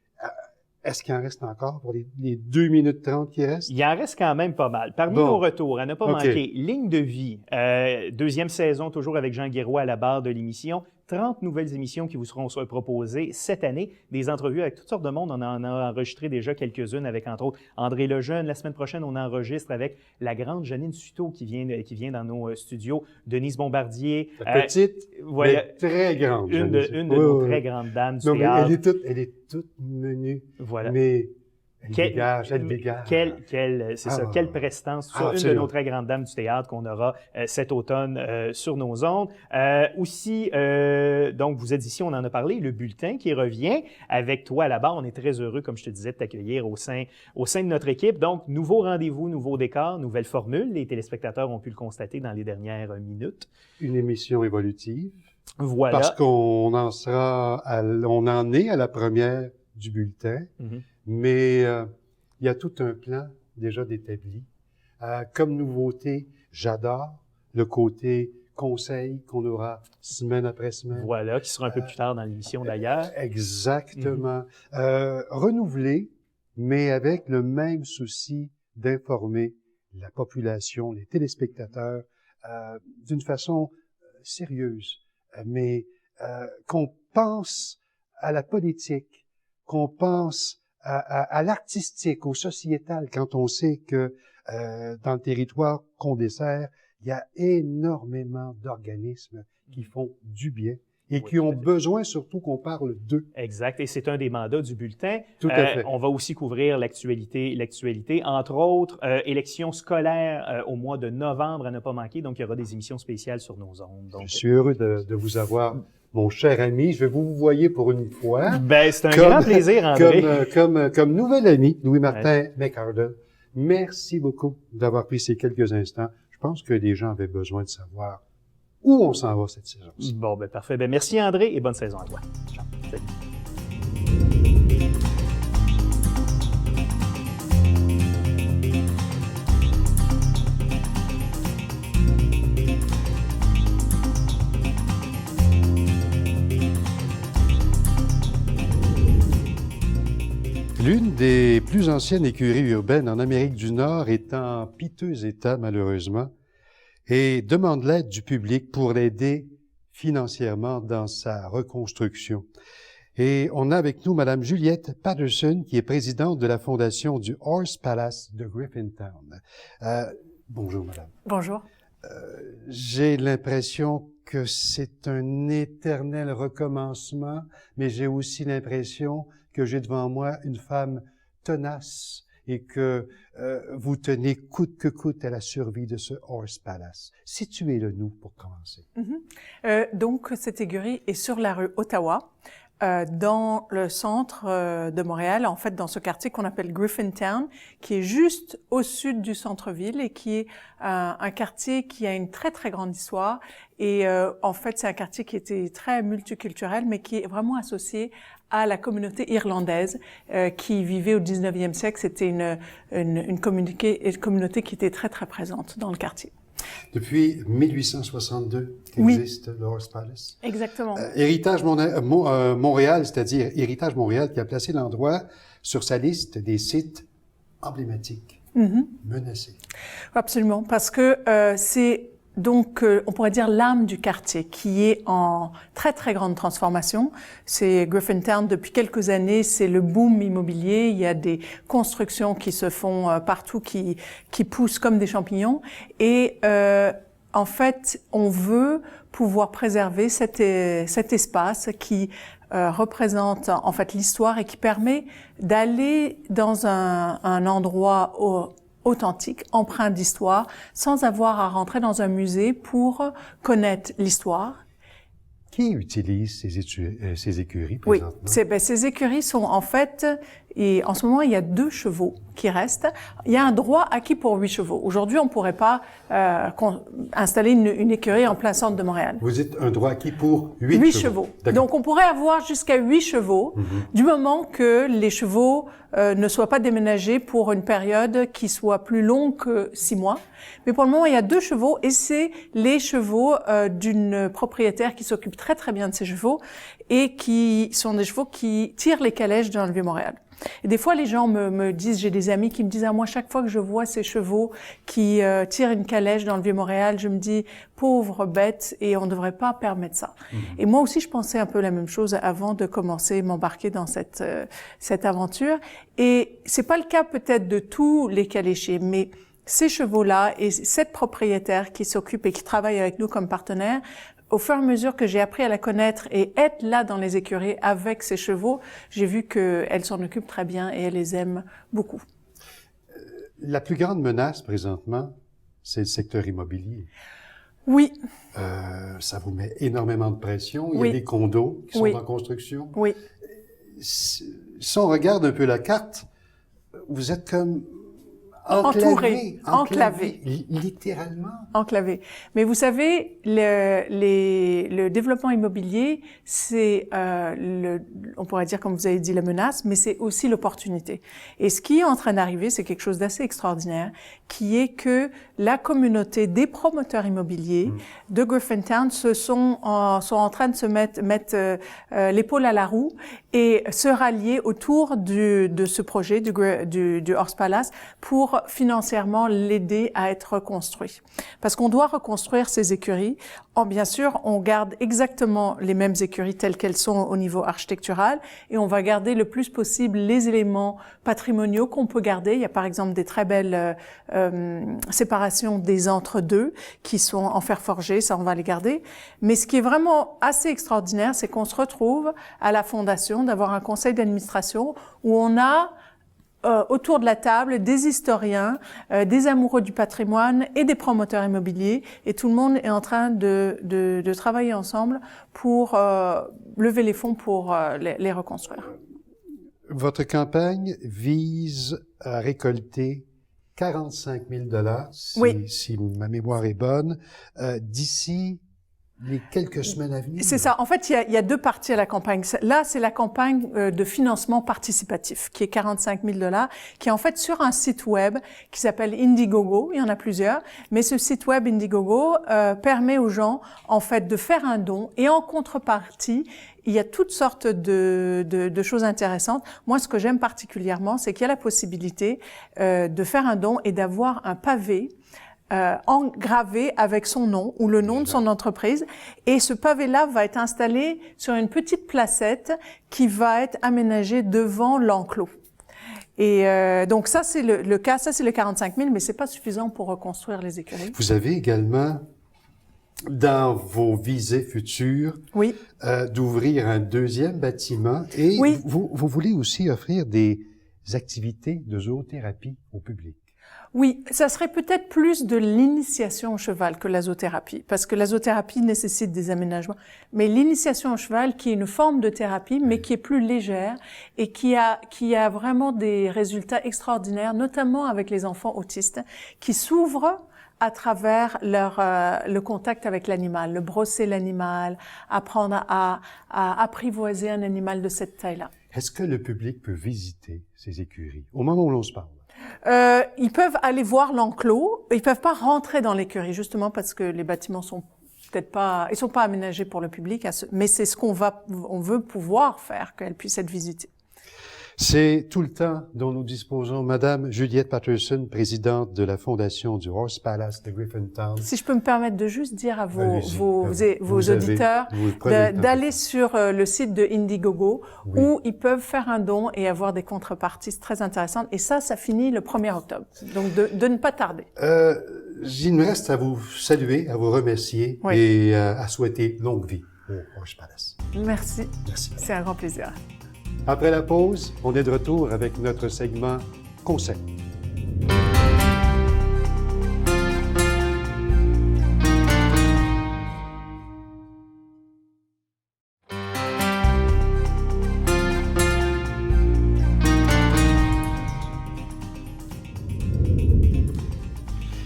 Est-ce qu'il en reste encore pour les 2 minutes 30 qui restent? Il en reste quand même pas mal. Parmi nos retours, à ne pas manquer, Ligne de vie, 2e saison, toujours avec Jean Guérois à la barre de l'émission. 30 nouvelles émissions qui vous seront proposées cette année. Des entrevues avec toutes sortes de monde. On en a enregistré déjà quelques-unes avec, entre autres, André Lejeune. La semaine prochaine, on enregistre avec la grande Janine Suto qui vient dans nos studios. Denise Bombardier. Petite, mais très grande. Une de nos très grandes dames du théâtre. Elle est toute menue. Voilà. Mais elle dégage. Quelle prestance. Une de nos très grandes dames du théâtre qu'on aura cet automne sur nos ondes. Aussi, donc, vous êtes ici, on en a parlé, le bulletin qui revient avec toi à la barre. On est très heureux, comme je te disais, de t'accueillir au sein de notre équipe. Donc, nouveau rendez-vous, nouveau décor, nouvelle formule. Les téléspectateurs ont pu le constater dans les dernières minutes. Une émission évolutive. Voilà. Parce qu'on en est à la première du bulletin. Mm-hmm. Mais il y a tout un plan déjà d'établi. Comme nouveauté, j'adore le côté conseil qu'on aura semaine après semaine. Voilà, qui sera un peu plus tard dans l'émission d'ailleurs. Exactement. Renouvelé, mais avec le même souci d'informer la population, les téléspectateurs, d'une façon sérieuse, mais qu'on pense à la politique, qu'on pense à l'artistique, au sociétal, quand on sait que dans le territoire qu'on dessert, il y a énormément d'organismes qui font du bien et qui ont besoin surtout qu'on parle d'eux. Exact, et c'est un des mandats du bulletin. Tout à fait. On va aussi couvrir l'actualité, entre autres, élections scolaires au mois de novembre à ne pas manquer, donc il y aura des émissions spéciales sur nos ondes. Donc, je suis heureux de vous avoir mon cher ami. Je vais vous voyer pour une fois. Ben, c'est un grand plaisir, André. Comme nouvel ami, Louis-Martin McArdle. Merci beaucoup d'avoir pris ces quelques instants. Je pense que les gens avaient besoin de savoir où on s'en va cette saison-ci. Bon, ben parfait. Ben, merci, André, et bonne saison à toi. Ciao. Salut. L'une des plus anciennes écuries urbaines en Amérique du Nord est en piteux état, malheureusement, et demande l'aide du public pour l'aider financièrement dans sa reconstruction. Et on a avec nous Madame Juliette Patterson, qui est présidente de la fondation du Horse Palace de Griffintown. Bonjour, Madame. Bonjour. J'ai l'impression que c'est un éternel recommencement, mais j'ai aussi l'impression que j'ai devant moi une femme tenace et que vous tenez coûte que coûte à la survie de ce Horse Palace. Situez-le nous pour commencer. Donc, cette écurie est sur la rue Ottawa, dans le centre de Montréal, en fait, dans ce quartier qu'on appelle Griffintown, qui est juste au sud du centre-ville et qui est un quartier qui a une très, très grande histoire. Et en fait, c'est un quartier qui était très multiculturel, mais qui est vraiment associé à la communauté irlandaise qui vivait au 19e siècle. C'était une communauté qui était très, très présente dans le quartier. Depuis 1862 qu'existe le Horse Palace. Exactement. Héritage Montréal, c'est-à-dire Héritage Montréal, qui a placé l'endroit sur sa liste des sites emblématiques, menacés. Absolument, parce que c'est donc, on pourrait dire l'âme du quartier qui est en très, très grande transformation. C'est Griffintown, depuis quelques années, c'est le boom immobilier. Il y a des constructions qui se font partout, qui poussent comme des champignons. Et en fait, on veut pouvoir préserver cet espace qui représente en fait l'histoire et qui permet d'aller dans un endroit authentique, empreint d'histoire, sans avoir à rentrer dans un musée pour connaître l'histoire. Qui utilise ces écuries présentement? Oui, ces écuries sont en fait, et en ce moment, il y a 2 chevaux qui restent. Il y a un droit acquis pour 8 chevaux. Aujourd'hui, on ne pourrait pas installer une écurie en plein centre de Montréal. Vous dites un droit acquis pour 8 chevaux. Donc, on pourrait avoir jusqu'à 8 chevaux du moment que les chevaux ne soient pas déménagés pour une période qui soit plus longue que 6 mois. Mais pour le moment, il y a 2 chevaux et c'est les chevaux d'une propriétaire qui s'occupe très, très bien de ces chevaux et qui sont des chevaux qui tirent les calèches dans le Vieux-Montréal. Et des fois, les gens me disent, j'ai des amis qui me disent, moi, chaque fois que je vois ces chevaux qui tirent une calèche dans le Vieux-Montréal, je me dis, pauvre bête, et on ne devrait pas permettre ça. Et moi aussi, je pensais un peu la même chose avant de commencer, m'embarquer dans cette aventure. Et c'est pas le cas peut-être de tous les caléchiers, mais ces chevaux-là et cette propriétaire qui s'occupe et qui travaille avec nous comme partenaire, au fur et à mesure que j'ai appris à la connaître et être là dans les écuries avec ces chevaux, j'ai vu qu'elle s'en occupe très bien et elle les aime beaucoup. La plus grande menace présentement, c'est le secteur immobilier. Oui. Ça vous met énormément de pression. Il y Oui. a des condos qui sont Oui. en construction. Oui. Si on regarde un peu la carte, vous êtes comme Entouré, enclavé, littéralement. Enclavé. Mais vous savez, le développement immobilier, c'est, on pourrait dire, comme vous avez dit, la menace, mais c'est aussi l'opportunité. Et ce qui est en train d'arriver, c'est quelque chose d'assez extraordinaire, qui est que la communauté des promoteurs immobiliers de Griffintown sont en train de se mettre l'épaule à la roue et se rallier autour de ce projet du Horse Palace pour financièrement l'aider à être reconstruit. Parce qu'on doit reconstruire ces écuries. Bien sûr, on garde exactement les mêmes écuries telles qu'elles sont au niveau architectural et on va garder le plus possible les éléments patrimoniaux qu'on peut garder. Il y a par exemple des très belles séparations des entre-deux qui sont en fer forgé, ça on va les garder. Mais ce qui est vraiment assez extraordinaire, c'est qu'on se retrouve à la fondation d'avoir un conseil d'administration où on a autour de la table des historiens, des amoureux du patrimoine et des promoteurs immobiliers. Et tout le monde est en train de travailler ensemble pour lever les fonds pour les reconstruire. Votre campagne vise à récolter 45 000 Oui. si ma mémoire est bonne, d'ici les quelques semaines à venir. C'est ça. En fait, il y a deux parties à la campagne. Là, c'est la campagne de financement participatif, qui est 45 000 $, qui est en fait sur un site web qui s'appelle Indiegogo. Il y en a plusieurs. Mais ce site web Indiegogo permet aux gens, en fait, de faire un don. Et en contrepartie, il y a toutes sortes de choses intéressantes. Moi, ce que j'aime particulièrement, c'est qu'il y a la possibilité de faire un don et d'avoir un pavé engravé avec son nom ou le nom de son entreprise. Et ce pavé-là va être installé sur une petite placette qui va être aménagée devant l'enclos. Et donc ça, c'est le cas. Ça, c'est le 45 000, mais c'est pas suffisant pour reconstruire les écuries. Vous avez également, dans vos visées futures, Oui. D'ouvrir un deuxième bâtiment et Oui. vous voulez aussi offrir des activités de zoothérapie au public. Oui, ça serait peut-être plus de l'initiation au cheval que la zoothérapie, parce que la zoothérapie nécessite des aménagements. Mais l'initiation au cheval, qui est une forme de thérapie, mais qui est plus légère et qui a vraiment des résultats extraordinaires, notamment avec les enfants autistes, qui s'ouvrent à travers le contact avec l'animal, le brosser l'animal, apprendre à apprivoiser un animal de cette taille-là. Est-ce que le public peut visiter ces écuries au moment où l'on se parle? Ils peuvent aller voir l'enclos. Ils peuvent pas rentrer dans l'écurie, justement parce que les bâtiments sont peut-être pas, ils sont pas aménagés pour le public, mais c'est ce on veut pouvoir faire, qu'elles puissent être visitées. C'est tout le temps dont nous disposons. Madame Juliette Patterson, présidente de la Fondation du Horse Palace de Griffintown. Si je peux me permettre de juste dire à vos Vous auditeurs d'aller sur le site de Indiegogo, Oui. où ils peuvent faire un don et avoir des contreparties très intéressantes. Et ça finit le 1er octobre. Donc de ne pas tarder. Il me reste à vous saluer, à vous remercier Oui. et à souhaiter longue vie au Horse Palace. Merci. Merci. C'est un grand plaisir. Après la pause, on est de retour avec notre segment Conseil.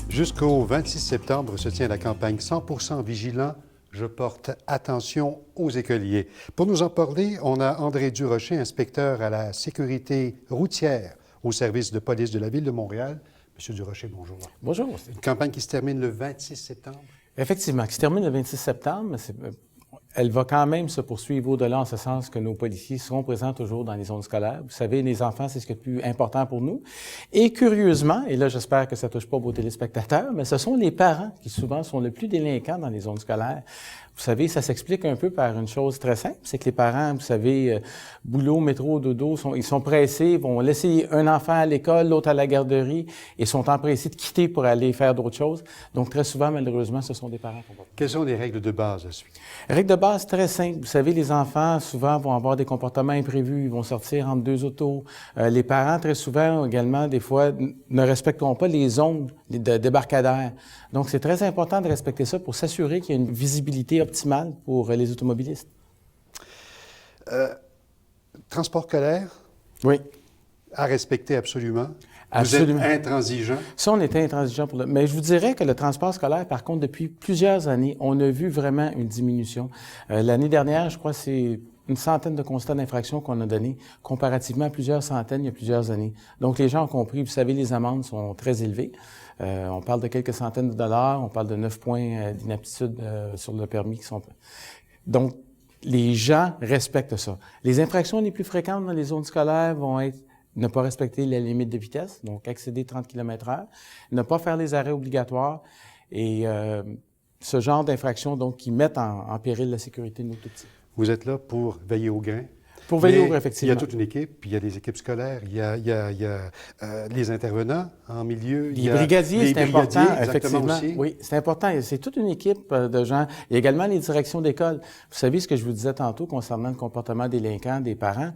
Jusqu'au 26 septembre se tient la campagne 100% vigilant. Je porte attention aux écoliers. Pour nous en parler, on a André Durocher, inspecteur à la sécurité routière au service de police de la Ville de Montréal. Monsieur Durocher, bonjour. Bonjour. Une campagne qui se termine le 26 septembre. Effectivement, qui se termine le 26 septembre, elle va quand même se poursuivre au-delà en ce sens que nos policiers seront présents toujours dans les zones scolaires. Vous savez, les enfants, c'est ce qui est le plus important pour nous. Et curieusement, et là, j'espère que ça touche pas vos téléspectateurs, mais ce sont les parents qui souvent sont le plus délinquants dans les zones scolaires. Vous savez, ça s'explique un peu par une chose très simple, c'est que les parents, vous savez, boulot, métro, dodo, ils sont pressés, vont laisser un enfant à l'école, l'autre à la garderie, et sont empressés de quitter pour aller faire d'autres choses. Donc, très souvent, malheureusement, ce sont des parents qui vont pas. Quelles sont les règles de base à suivre? Règle de base très simple. Vous savez, les enfants, souvent, vont avoir des comportements imprévus. Ils vont sortir entre deux autos. Les parents, très souvent, également, des fois, ne respecteront pas les zones de débarcadère. Donc, c'est très important de respecter ça pour s'assurer qu'il y a une visibilité optimale pour les automobilistes. Transport scolaire, Oui. à respecter absolument. Absolument. Vous êtes intransigeant. Ça, on était intransigeant pour mais je vous dirais que le transport scolaire, par contre, depuis plusieurs années, on a vu vraiment une diminution. L'année dernière, je crois, c'est une centaine de constats d'infraction qu'on a donnés, comparativement à plusieurs centaines il y a plusieurs années. Donc, les gens ont compris. Vous savez, les amendes sont très élevées. On parle de quelques centaines de dollars. On parle de 9 points d'inaptitude sur le permis qui sont... Donc, les gens respectent ça. Les infractions les plus fréquentes dans les zones scolaires vont être ne pas respecter la limite de vitesse, donc accéder 30 km/h, ne pas faire les arrêts obligatoires et ce genre d'infractions donc qui mettent en péril la sécurité de nos tout-petits. Vous êtes là pour veiller au grain. Pour veiller au grain, Il y effectivement. a toute une équipe, puis il y a des équipes scolaires, il y a les intervenants en milieu. Les brigadiers, c'est important, effectivement. Aussi. Oui, c'est important. C'est toute une équipe de gens. Il y a également les directions d'école. Vous savez ce que je vous disais tantôt concernant le comportement délinquant des parents.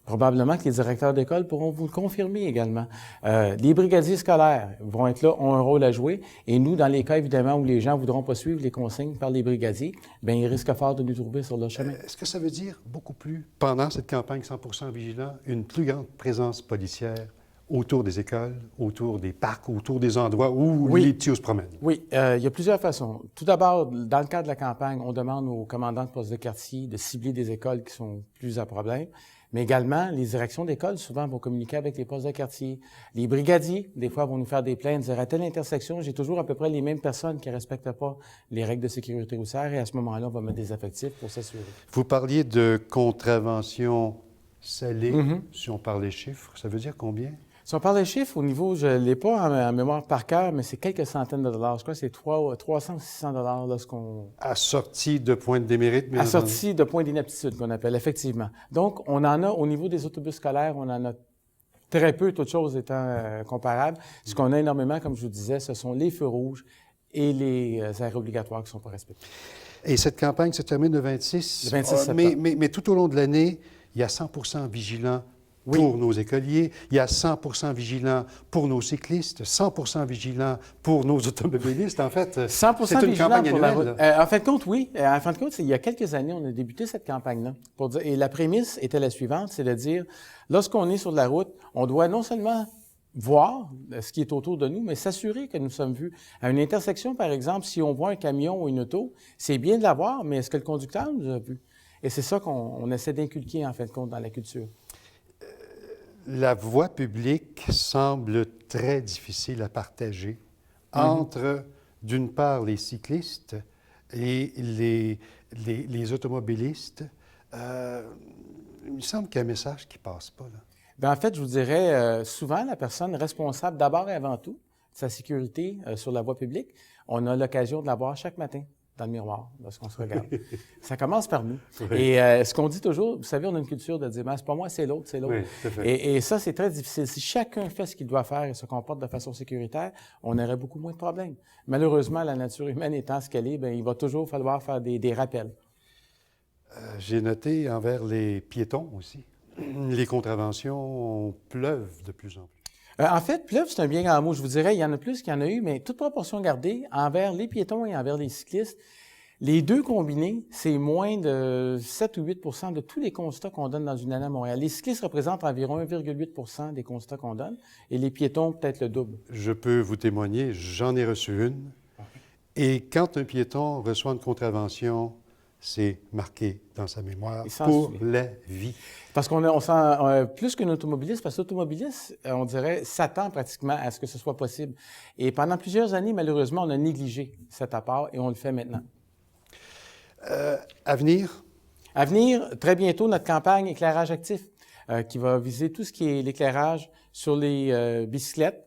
Probablement que les directeurs d'école pourront vous le confirmer également. Les brigadiers scolaires vont être là, ont un rôle à jouer. Et nous, dans les cas, évidemment, où les gens ne voudront pas suivre les consignes par les brigadiers, bien, ils risquent fort de nous trouver sur leur chemin. Est-ce que ça veut dire beaucoup plus, pendant cette campagne 100% vigilant, une plus grande présence policière autour des écoles, autour des parcs, autour des endroits où les petits se promènent? Oui, il y a plusieurs façons. Tout d'abord, dans le cadre de la campagne, on demande aux commandants de postes de quartier de cibler des écoles qui sont plus à problème. Mais également, les directions d'école, souvent, vont communiquer avec les postes de quartier. Les brigadiers, des fois, vont nous faire des plaintes, dire à telle intersection, j'ai toujours à peu près les mêmes personnes qui ne respectent pas les règles de sécurité routière, et à ce moment-là, on va mettre des effectifs pour s'assurer. Vous parliez de contraventions salées, si on parle des chiffres, ça veut dire combien? Si on parle des chiffres, au niveau, je ne l'ai pas en mémoire par cœur, mais c'est quelques centaines de dollars. Je crois que c'est 300 ou 600 dollars lorsqu'on... Assorti de points de démérite, bien entendu. Assorti de points d'inaptitude, qu'on appelle, effectivement. Donc, on en a, au niveau des autobus scolaires, on en a très peu, toutes choses étant comparables. Ce qu'on a énormément, comme je vous disais, ce sont les feux rouges et les arrêts obligatoires qui ne sont pas respectés. Et cette campagne se termine le 26? Le 26 septembre. Mais tout au long de l'année, il y a 100% vigilants pour nos écoliers, il y a 100% vigilants pour nos cyclistes, 100% vigilants pour nos automobilistes. En fait, 100% c'est une campagne pour la annuelle. route. En fin de compte, oui. En fin de compte, il y a quelques années, on a débuté cette campagne-là. Et la prémisse était la suivante, c'est de dire, lorsqu'on est sur la route, on doit non seulement voir ce qui est autour de nous, mais s'assurer que nous sommes vus. À une intersection, par exemple, si on voit un camion ou une auto, c'est bien de la voir, mais est-ce que le conducteur nous a vus? Et c'est ça qu'on essaie d'inculquer, en fin de compte, dans la culture. La voie publique semble très difficile à partager entre, d'une part, les cyclistes et les automobilistes. Il me semble qu'il y a un message qui ne passe pas, là. Bien, en fait, je vous dirais, souvent, la personne responsable, d'abord et avant tout, de sa sécurité sur la voie publique, on a l'occasion de la voir chaque matin dans le miroir, lorsqu'on se regarde. Ça commence par nous. Oui. Et ce qu'on dit toujours, vous savez, on a une culture de dire, « c'est pas moi, c'est l'autre, c'est l'autre. » Oui, et ça, c'est très difficile. Si chacun fait ce qu'il doit faire et se comporte de façon sécuritaire, on aurait beaucoup moins de problèmes. Malheureusement, la nature humaine étant ce qu'elle est, bien, il va toujours falloir faire des rappels. J'ai noté envers les piétons aussi. Les contraventions pleuvent de plus en plus. En fait, pleuve, c'est un bien grand mot. Je vous dirais, il y en a plus qu'il y en a eu, mais toute proportion gardée, envers les piétons et envers les cyclistes, les deux combinés, c'est moins de 7 ou 8 de tous les constats qu'on donne dans une année à Montréal. Les cyclistes représentent environ 1,8 des constats qu'on donne, et les piétons, peut-être le double. Je peux vous témoigner, j'en ai reçu une. Et quand un piéton reçoit une contravention, c'est marqué dans sa mémoire pour la vie. Parce qu'on sent plus qu'un automobiliste, parce que l'automobiliste, on dirait, s'attend pratiquement à ce que ce soit possible. Et pendant plusieurs années, malheureusement, on a négligé cet apport et on le fait maintenant. À venir? À venir, très bientôt, notre campagne éclairage actif qui va viser tout ce qui est l'éclairage sur les bicyclettes,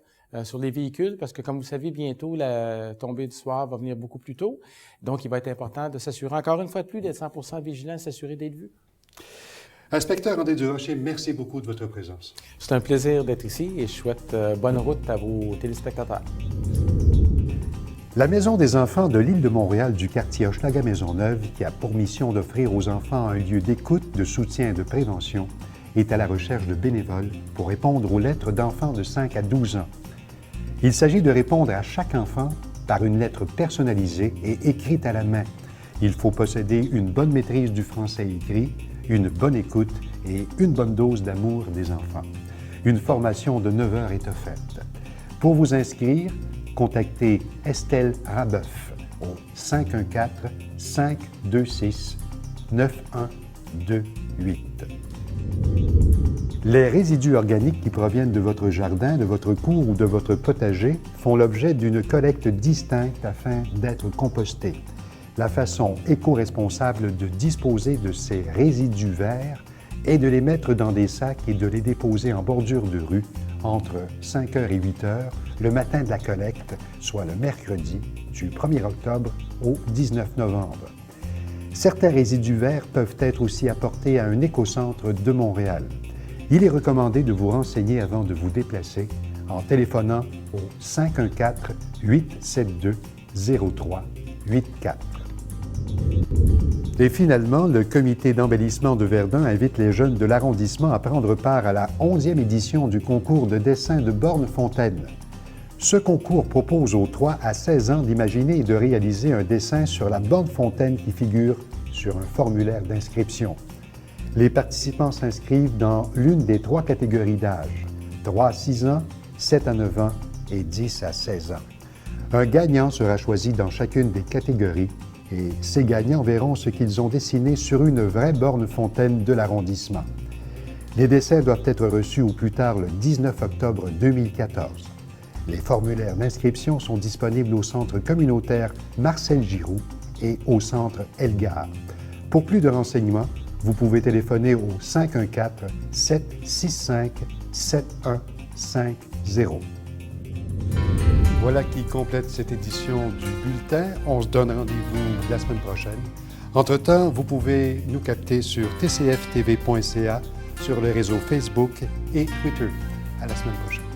sur les véhicules, parce que, comme vous savez, bientôt, la tombée du soir va venir beaucoup plus tôt. Donc, il va être important de s'assurer, encore une fois de plus, d'être 100% vigilant, s'assurer d'être vu. Inspecteur André Durocher, merci beaucoup de votre présence. C'est un plaisir d'être ici et je souhaite bonne route à vos téléspectateurs. La Maison des enfants de l'île de Montréal du quartier Hochelaga-Maisonneuve, qui a pour mission d'offrir aux enfants un lieu d'écoute, de soutien et de prévention, est à la recherche de bénévoles pour répondre aux lettres d'enfants de 5 à 12 ans. Il s'agit de répondre à chaque enfant par une lettre personnalisée et écrite à la main. Il faut posséder une bonne maîtrise du français écrit, une bonne écoute et une bonne dose d'amour des enfants. Une formation de 9 heures est offerte. Pour vous inscrire, contactez Estelle Rabeuf au 514-526-9128. Les résidus organiques qui proviennent de votre jardin, de votre cour ou de votre potager font l'objet d'une collecte distincte afin d'être compostés. La façon éco-responsable de disposer de ces résidus verts est de les mettre dans des sacs et de les déposer en bordure de rue entre 5h et 8h le matin de la collecte, soit le mercredi du 1er octobre au 19 novembre. Certains résidus verts peuvent être aussi apportés à un écocentre de Montréal. Il est recommandé de vous renseigner avant de vous déplacer en téléphonant au 514-872-0384. Et finalement, le comité d'embellissement de Verdun invite les jeunes de l'arrondissement à prendre part à la 11e édition du concours de dessin de Borne-Fontaine. Ce concours propose aux 3 à 16 ans d'imaginer et de réaliser un dessin sur la borne-fontaine qui figure sur un formulaire d'inscription. Les participants s'inscrivent dans l'une des 3 catégories d'âge, 3 à 6 ans, 7 à 9 ans et 10 à 16 ans. Un gagnant sera choisi dans chacune des catégories et ces gagnants verront ce qu'ils ont dessiné sur une vraie borne-fontaine de l'arrondissement. Les dessins doivent être reçus au plus tard le 19 octobre 2014. Les formulaires d'inscription sont disponibles au centre communautaire Marcel Giroux et au centre Elgar. Pour plus de renseignements, vous pouvez téléphoner au 514-765-7150. Voilà qui complète cette édition du Bulletin. On se donne rendez-vous la semaine prochaine. Entre-temps, vous pouvez nous capter sur tcftv.ca, sur le réseau Facebook et Twitter. À la semaine prochaine.